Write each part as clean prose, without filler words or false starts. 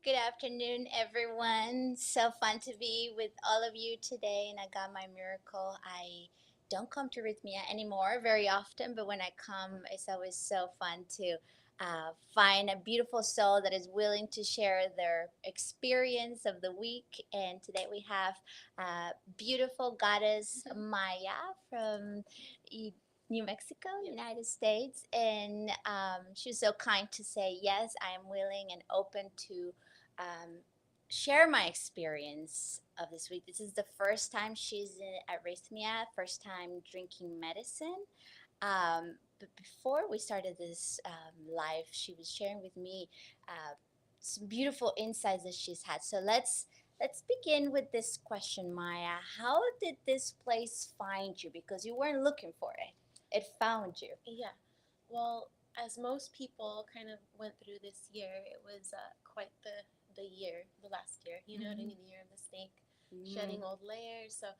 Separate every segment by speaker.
Speaker 1: Good afternoon, everyone. So fun to be with all of you today, and I got my miracle. I don't come to Rythmia anymore very often, but when I come, it's always so fun to find a beautiful soul that is willing to share their experience of the week. And today we have beautiful goddess Maya from New Mexico, United States, and she was so kind to say, yes, I am willing and open to um, share my experience of this week. This is the first time she's at Racemia, first time drinking medicine. But before we started this live, she was sharing with me some beautiful insights that she's had. So let's begin with this question, Maya. How did this place find you? Because you weren't looking for it; it found you.
Speaker 2: Yeah. Well, as most people kind of went through this year, it was quite the year, the last year. You know what I mean? The year of the snake, shedding old layers. So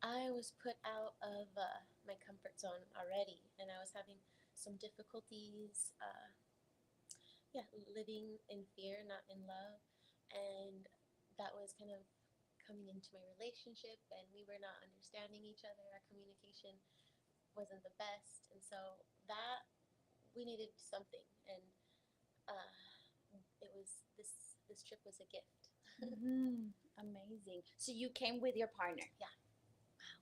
Speaker 2: I was put out of my comfort zone already, and I was having some difficulties. Yeah, living in fear, not in love, and that was kind of coming into my relationship, and we were not understanding each other. Our communication wasn't the best, and so that we needed something, and uh, it was this trip was a gift.
Speaker 1: Amazing. So you came with your partner.
Speaker 2: Yeah.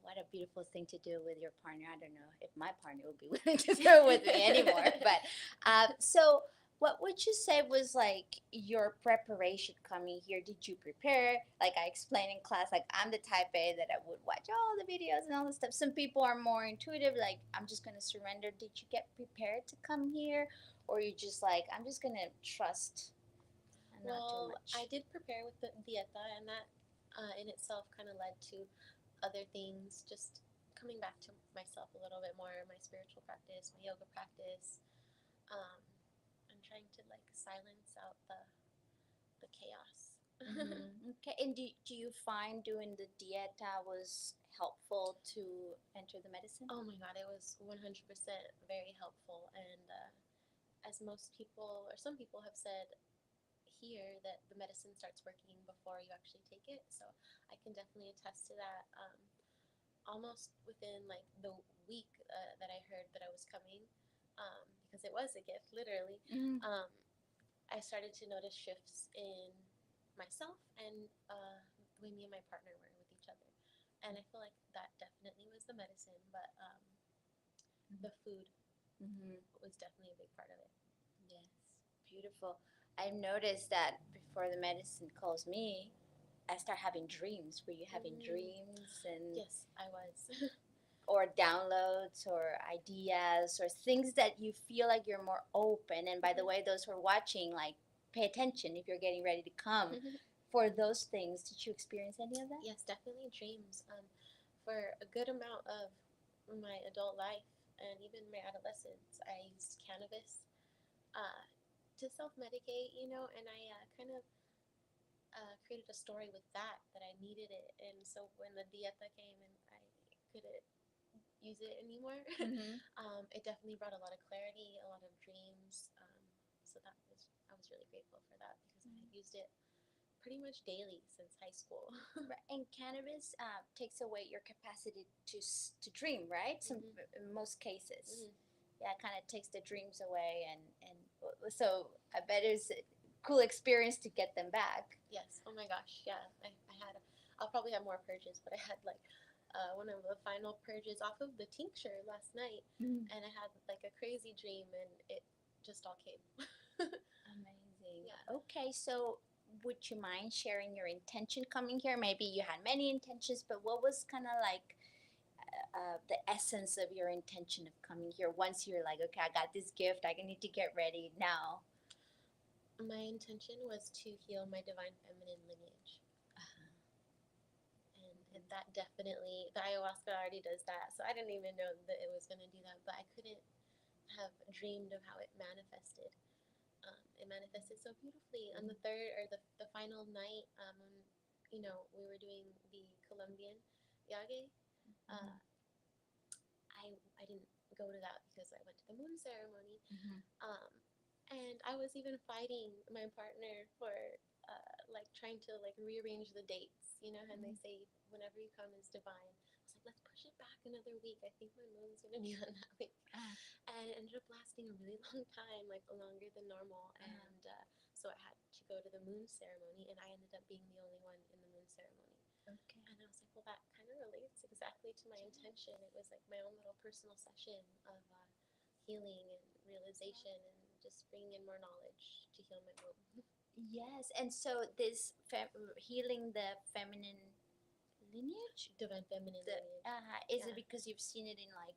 Speaker 1: What a beautiful thing to do with your partner. I don't know if my partner would be willing to go with me anymore. But so, what would you say was like your preparation coming here? Did you prepare? Like I explained in class, like I'm the type A that I would watch all the videos and all this stuff. Some people are more intuitive, like I'm just gonna surrender. Did you get prepared to come here, or you just like I'm just gonna trust and not do
Speaker 2: Well,
Speaker 1: much?
Speaker 2: I did prepare with the dieta, and that in itself kind of led to other things, just coming back to myself a little bit more, my spiritual practice, my yoga practice. Um, I'm trying to like silence out the chaos.
Speaker 1: Okay, and do you find doing the dieta was helpful to enter the medicine?
Speaker 2: Oh my god, it was 100% very helpful. And as most people, or some people have said here, that the medicine starts working before you actually take it. So I can definitely attest to that. Almost within like the week that I heard that I was coming, because it was a gift, literally,
Speaker 1: Mm.
Speaker 2: um, I started to notice shifts in myself and the way me and my partner were with each other. And I feel like that definitely was the medicine, but the food
Speaker 1: Mm-hmm.
Speaker 2: was definitely a big part of it.
Speaker 1: Yes, beautiful. I noticed that before the medicine calls me, I start having dreams. Were you having
Speaker 2: Mm,
Speaker 1: dreams and
Speaker 2: yes, I was.
Speaker 1: or downloads or ideas or things that you feel like you're more open? And by the way, those who are watching, like pay attention if you're getting ready to come. For those things, did you experience any of that?
Speaker 2: Yes, definitely dreams. For a good amount of my adult life and even my adolescence, I used cannabis uh, to self medicate, and I kind of created a story with that I needed it. And so when the dieta came and I couldn't use it anymore,
Speaker 1: Mm-hmm.
Speaker 2: it definitely brought a lot of clarity, a lot of dreams. So I was really grateful for that because I had used it pretty much daily since high school.
Speaker 1: Right. And cannabis takes away your capacity to dream, right? Some
Speaker 2: Hmm.
Speaker 1: in most cases,
Speaker 2: Hmm.
Speaker 1: yeah, it kind of takes the dreams away, and so I bet it's a cool experience to get them back.
Speaker 2: Yes. Oh my gosh. Yeah. I had. I'll probably have more purges, but I had like one of the final purges off of the tincture last night,
Speaker 1: Mm.
Speaker 2: and I had like a crazy dream, and it just all came.
Speaker 1: Amazing.
Speaker 2: Yeah.
Speaker 1: Okay, so would you mind sharing your intention coming here? Maybe you had many intentions, but what was kind of like the essence of your intention of coming here once you're like, okay, I got this gift, I need to get ready now?
Speaker 2: My intention was to heal my divine feminine lineage, and that definitely the ayahuasca already does that. So I didn't even know that it was going to do that, but I couldn't have dreamed of how it manifested. It manifested so beautifully on the third or the final night, when we were doing the Colombian yage. Uh, I didn't go to that because I went to the moon ceremony,
Speaker 1: Mm-hmm.
Speaker 2: um, and I was even fighting my partner for trying to like rearrange the dates, and they say whenever you come is divine. I was like, let's push it back another week. I think my moon's gonna be on that week, and it ended up lasting a really long time, like longer than normal. And so I had to go to the moon ceremony, and I ended up being the only one in the moon ceremony.
Speaker 1: Okay.
Speaker 2: And I was like, well, that kind of relates exactly to my intention. It was like my own little personal session of healing and realization and just bringing in more knowledge to heal my womb.
Speaker 1: Yes, and so this healing the feminine lineage,
Speaker 2: Divine feminine
Speaker 1: the
Speaker 2: lineage.
Speaker 1: is it because you've seen it in like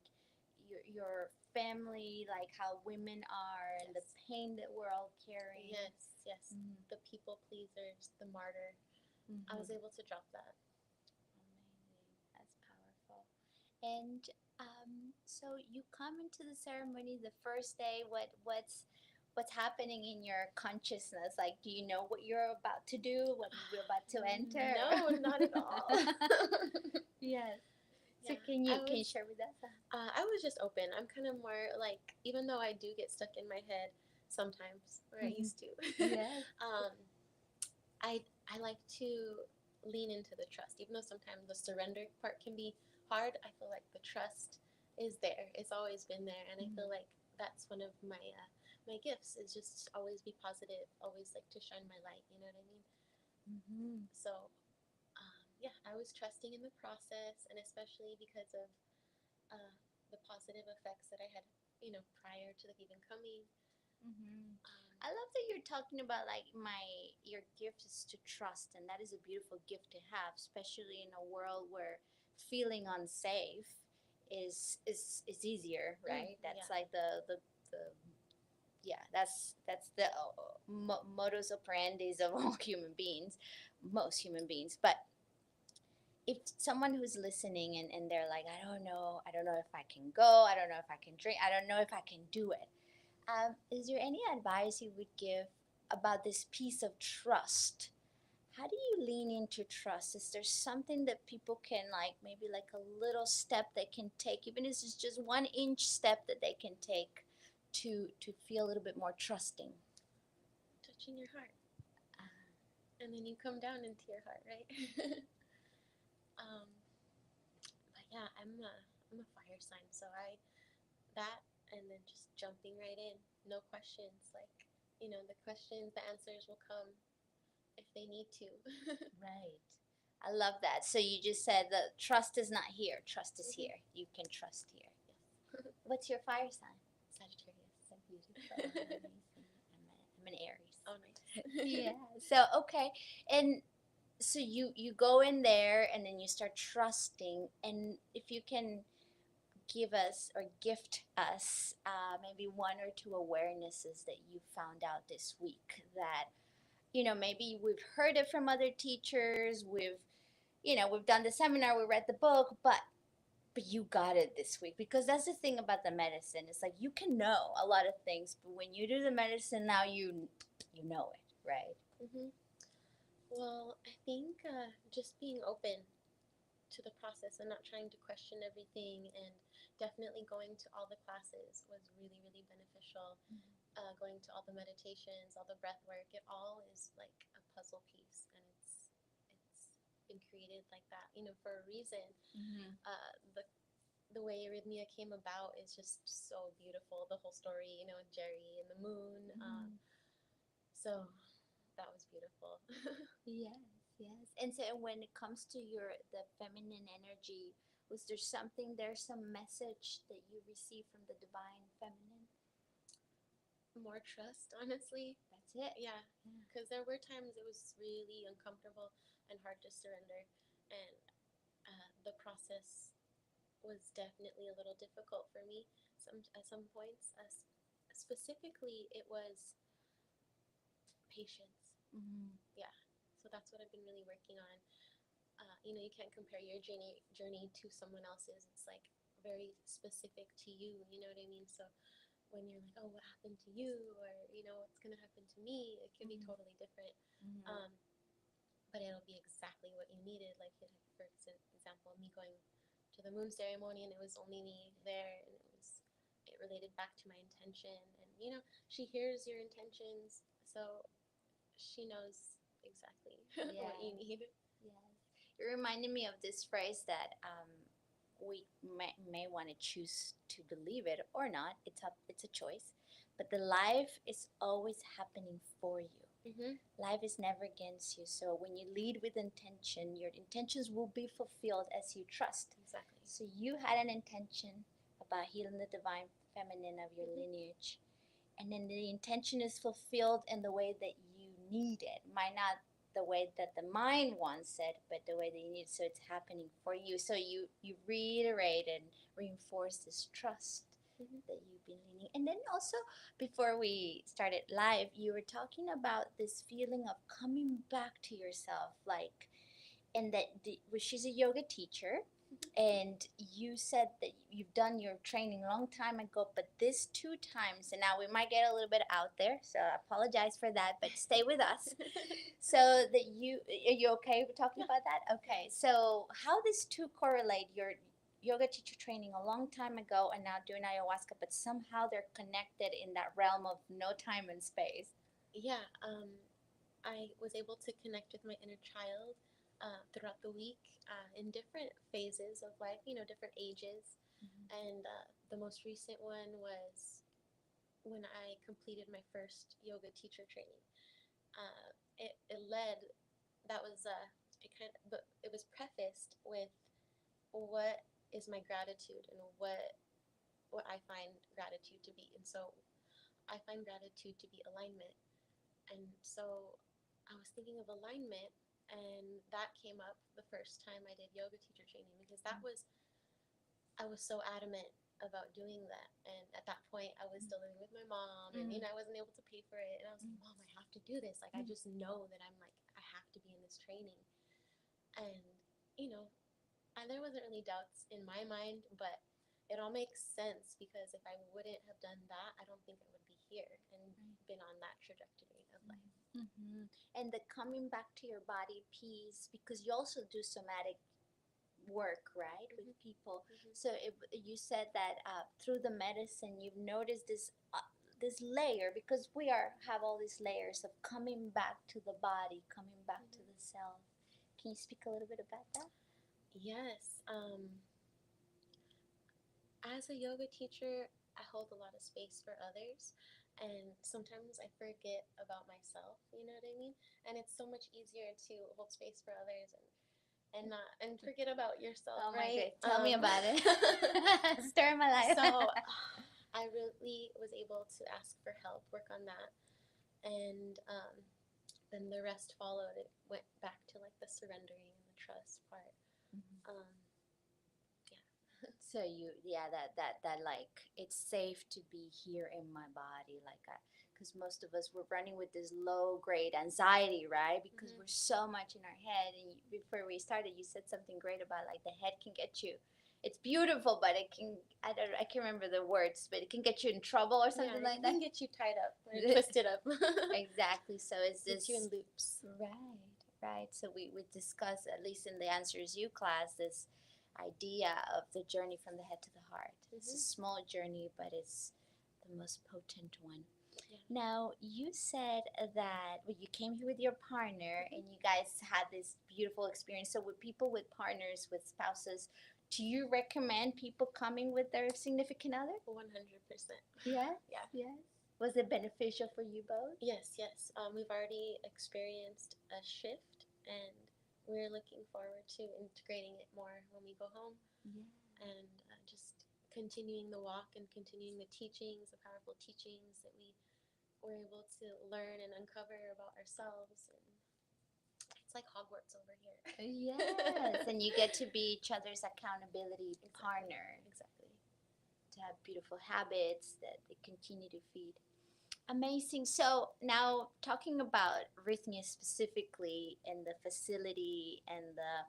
Speaker 1: your family, like how women are and the
Speaker 2: Yes.
Speaker 1: pain that we're all carrying?
Speaker 2: Yes. The people pleasers, the martyr. I was able to drop that.
Speaker 1: Amazing. That's powerful. And so you come into the ceremony the first day. What's happening in your consciousness? Like, do you know what you're about to do? What you're about to enter?
Speaker 2: No, not at all.
Speaker 1: Yes. So
Speaker 2: Yeah,
Speaker 1: can you share with us?
Speaker 2: I was just open. I'm kind of more like, even though I do get stuck in my head sometimes, or I used to.
Speaker 1: Yes.
Speaker 2: I like to lean into the trust, even though sometimes the surrender part can be hard. I feel like the trust is there. It's always been there, and I feel like that's one of my gifts is just always be positive, always like to shine my light. You know what I mean? So yeah, I was trusting in the process, and especially because of the positive effects that I had, prior to like even coming.
Speaker 1: I love that you're talking about like your gift is to trust, and that is a beautiful gift to have, especially in a world where feeling unsafe is easier, right? That's
Speaker 2: Yeah.
Speaker 1: like the yeah, that's the modus operandi of all human beings, most human beings. But if someone who's listening and they're like, I don't know if I can go, I don't know if I can drink, I don't know if I can do it. Is there any advice you would give about this piece of trust? How do you lean into trust? Is there something that people can like, maybe like a little step they can take, even if it's just 1 inch step that they can take to feel a little bit more trusting?
Speaker 2: Touching your heart, and then you come down into your heart, right? But yeah, I'm a fire sign, so that and then just jumping right in, no questions. Like, the questions, the answers will come if they need to.
Speaker 1: Right. I love that. So you just said that trust is not here. Trust is here. You can trust here.
Speaker 2: Yes.
Speaker 1: What's your fire sign?
Speaker 2: Sagittarius.
Speaker 1: So beautiful. Amazing. I'm an Aries.
Speaker 2: Oh, nice.
Speaker 1: Yeah. So okay, and so you go in there and then you start trusting, and if you can give us or gift us maybe one or two awarenesses that you found out this week that maybe we've heard it from other teachers, we've done the seminar, we read the book, but you got it this week, because that's the thing about the medicine. It's like you can know a lot of things, but when you do the medicine now, you know it, right?
Speaker 2: Well, I think just being open to the process and not trying to question everything, and definitely going to all the classes was really, really beneficial. Going to all the meditations, all the breath work, it all is like a puzzle piece, and it's been created like that, for a reason. The way Arrhythmia came about is just so beautiful. The whole story, with Jerry and the moon. So that was beautiful.
Speaker 1: Yes, yes. And so when it comes to the feminine energy, was there some message that you received from the divine feminine?
Speaker 2: More trust, honestly.
Speaker 1: That's it.
Speaker 2: Yeah, because there were times it was really uncomfortable and hard to surrender, and the process was definitely a little difficult for me. At some points, specifically, it was patience. Yeah, so that's what I've been really working on. You can't compare your journey to someone else's. It's like very specific to you. You know what I mean? So when you're like, oh, what happened to you, or what's gonna happen to me, it can be totally different. But it'll be exactly what you needed. Like, for example, me going to the moon ceremony, and it was only me there, and it related back to my intention, and she hears your intentions, so she knows exactly
Speaker 1: Yeah.
Speaker 2: what you need.
Speaker 1: Yes. It reminded me of this phrase that we may want to choose to believe it or not. It's a choice. But the life is always happening for you.
Speaker 2: Mm-hmm.
Speaker 1: Life is never against you. So when you lead with intention, your intentions will be fulfilled as you trust.
Speaker 2: Exactly.
Speaker 1: So you had an intention about healing the divine feminine of your
Speaker 2: Mm-hmm.
Speaker 1: lineage, and then the intention is fulfilled in the way that you need it. Might not the way that the mind wants it, but the way that you need it. So it's happening for you. So you reiterate and reinforce this trust
Speaker 2: Mm-hmm.
Speaker 1: that you've been leaning. And then also before we started live, you were talking about this feeling of coming back to yourself, like, and that well, she's a yoga teacher, and you said that you've done your training a long time ago, but this two times, and now we might get a little bit out there, so I apologize for that, but stay with us. So that are you okay with talking
Speaker 2: Yeah.
Speaker 1: about that? Okay, so how these two correlate, your yoga teacher training a long time ago and now doing ayahuasca, but somehow they're connected in that realm of no time and space.
Speaker 2: Yeah. I was able to connect with my inner child throughout the week in different phases of life, different ages. And the most recent one was when I completed my first yoga teacher training. It led, that was, but it was prefaced with what is my gratitude and what I find gratitude to be. And so I find gratitude to be alignment. And so I was thinking of alignment, and that came up the first time I did yoga teacher training because I was so adamant about doing that. And at that point, I was still living with my mom, and I wasn't able to pay for it. And I was like, Mom, I have to do this. Like, I just know that I'm like, I have to be in this training. And you know, there wasn't really doubts in my mind, but it all makes sense because if I wouldn't have done that, I don't think I would be here and been on that trajectory of life.
Speaker 1: Mm-hmm. And the coming back to your body piece, because you also do somatic work, right, with people.
Speaker 2: Mm-hmm.
Speaker 1: So you said that through the medicine, you've noticed this layer, because we have all these layers of coming back to the body, coming back to the self. Can you speak a little bit about that?
Speaker 2: Yes. As a yoga teacher, I hold a lot of space for others, and sometimes I forget about myself. You know what I mean? And it's so much easier to hold space for others and not and forget about yourself,
Speaker 1: Oh my
Speaker 2: right?
Speaker 1: God, tell me about it. Stir my life.
Speaker 2: So I really was able to ask for help, work on that, and then the rest followed. It went back to like the surrendering and the trust part. Um,
Speaker 1: So that like it's safe to be here in my body, like because most of us we're running with this low grade anxiety, right? Because we're so much in our head. And before we started, you said something great about like the head can get you. It's beautiful, but it can I can't remember the words, but it can get you in trouble or something like
Speaker 2: it
Speaker 1: that.
Speaker 2: can get you tied up or twisted up.
Speaker 1: Exactly. So it's
Speaker 2: Gets
Speaker 1: this
Speaker 2: you in loops.
Speaker 1: right. So we discuss, at least in the Answers You class, this idea of the journey from the head to the heart. It's a small journey, but it's the most potent one.
Speaker 2: Yeah.
Speaker 1: Now, you said that well, you came here with your partner and you guys had this beautiful experience. So, with people with partners, with spouses, do you recommend people coming with their significant other?
Speaker 2: 100%.
Speaker 1: Yes.
Speaker 2: Yeah.
Speaker 1: Yes. Was it beneficial for you both?
Speaker 2: Yes, yes. We've already experienced a shift, and we're looking forward to integrating it more when we go home.
Speaker 1: Yeah.
Speaker 2: And just continuing the walk and continuing the teachings, the powerful teachings that we were able to learn and uncover about ourselves. And it's like Hogwarts over here.
Speaker 1: Yes, and you get to be each other's accountability partner.
Speaker 2: Exactly.
Speaker 1: To have beautiful habits that they continue to feed. Amazing. So now talking about rythmia specifically, and the facility and the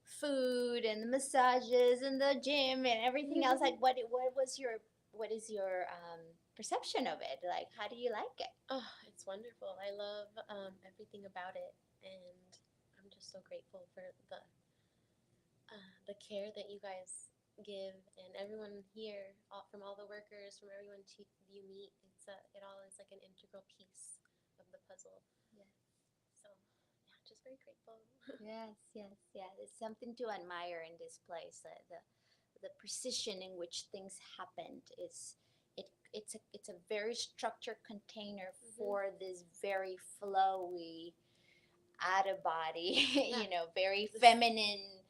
Speaker 1: food and the massages and the gym and everything else, like what is your perception of it? Like, how do you like it?
Speaker 2: Oh, it's wonderful. I love everything about it, and I'm just so grateful for the care that you guys give and everyone here, from all the workers, from everyone you meet. It all is like an integral piece of the puzzle.
Speaker 1: Yeah.
Speaker 2: So very grateful.
Speaker 1: Yes, yes, yeah. There's something to admire in this place. The precision in which things happened is it's a very structured container
Speaker 2: Hmm.
Speaker 1: for this very flowy out of body,
Speaker 2: Yeah.
Speaker 1: very
Speaker 2: This.
Speaker 1: feminine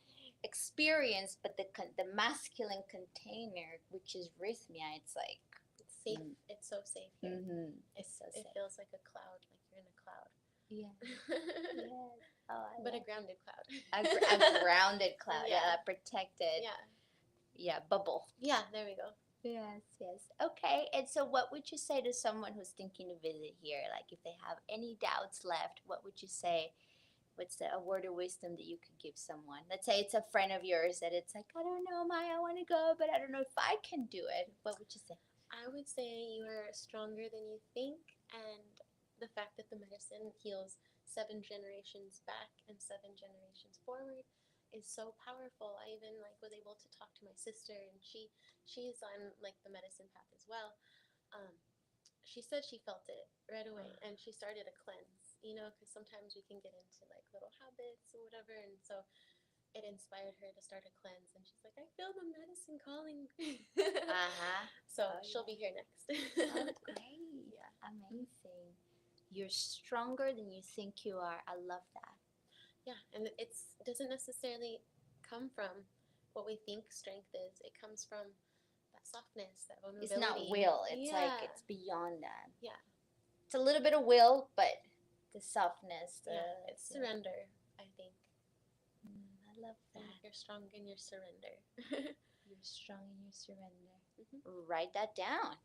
Speaker 1: experience. But the masculine container, which is rhythmia, it's like
Speaker 2: It's safe.
Speaker 1: mm,
Speaker 2: It's so safe here.
Speaker 1: it's so
Speaker 2: It
Speaker 1: safe.
Speaker 2: feels like a cloud, like you're in a cloud.
Speaker 1: Yeah. Yes. Oh, I
Speaker 2: But a
Speaker 1: love
Speaker 2: grounded cloud.
Speaker 1: a grounded cloud,
Speaker 2: Yeah.
Speaker 1: a protected,
Speaker 2: Yeah.
Speaker 1: yeah, bubble.
Speaker 2: Yeah, there we go.
Speaker 1: Yes, yes. Okay, and so what would you say to someone who's thinking to visit here? Like, if they have any doubts left, what would you say? What's a word of wisdom that you could give someone? Let's say it's a friend of yours that it's like, I don't know, Maya, I want to go, but I don't know if I can do it. What would you say?
Speaker 2: I would say you are stronger than you think, and the fact that the medicine heals 7 generations back and 7 generations forward is so powerful. I even like was able to talk to my sister, and she's on like the medicine path as well. Um, she said she felt it right away, and she started a cleanse. You know, because sometimes we can get into like little habits or whatever, and so it inspired her to start a cleanse, and she's like, I feel the medicine calling.
Speaker 1: Uh-huh.
Speaker 2: So
Speaker 1: Oh,
Speaker 2: she'll be
Speaker 1: yeah.
Speaker 2: here next.
Speaker 1: Oh, great.
Speaker 2: Yeah.
Speaker 1: Amazing. You're stronger than you think you are. I love that.
Speaker 2: Yeah, and it's doesn't necessarily come from what we think strength is. It comes from that softness, that
Speaker 1: It's not
Speaker 2: vulnerability.
Speaker 1: will, it's like
Speaker 2: Yeah.
Speaker 1: it's beyond that.
Speaker 2: Yeah.
Speaker 1: It's a little bit of will, but the softness,
Speaker 2: Yeah. It's
Speaker 1: yeah.
Speaker 2: surrender, I think.
Speaker 1: I love that.
Speaker 2: You're strong in your surrender.
Speaker 1: You're strong in your surrender.
Speaker 2: Mhm.
Speaker 1: Write that down.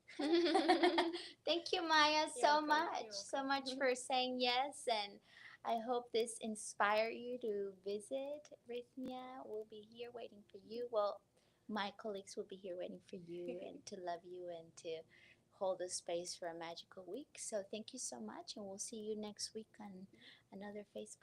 Speaker 1: Thank you, Maya,
Speaker 2: You're
Speaker 1: so
Speaker 2: welcome.
Speaker 1: much.
Speaker 2: You're
Speaker 1: So
Speaker 2: welcome.
Speaker 1: much for saying yes. And I hope this inspire you to visit Rhythmia. We'll be here waiting for you. Well, my colleagues will be here waiting for you and to love you and to hold the space for a magical week. So thank you so much. And we'll see you next week on another Facebook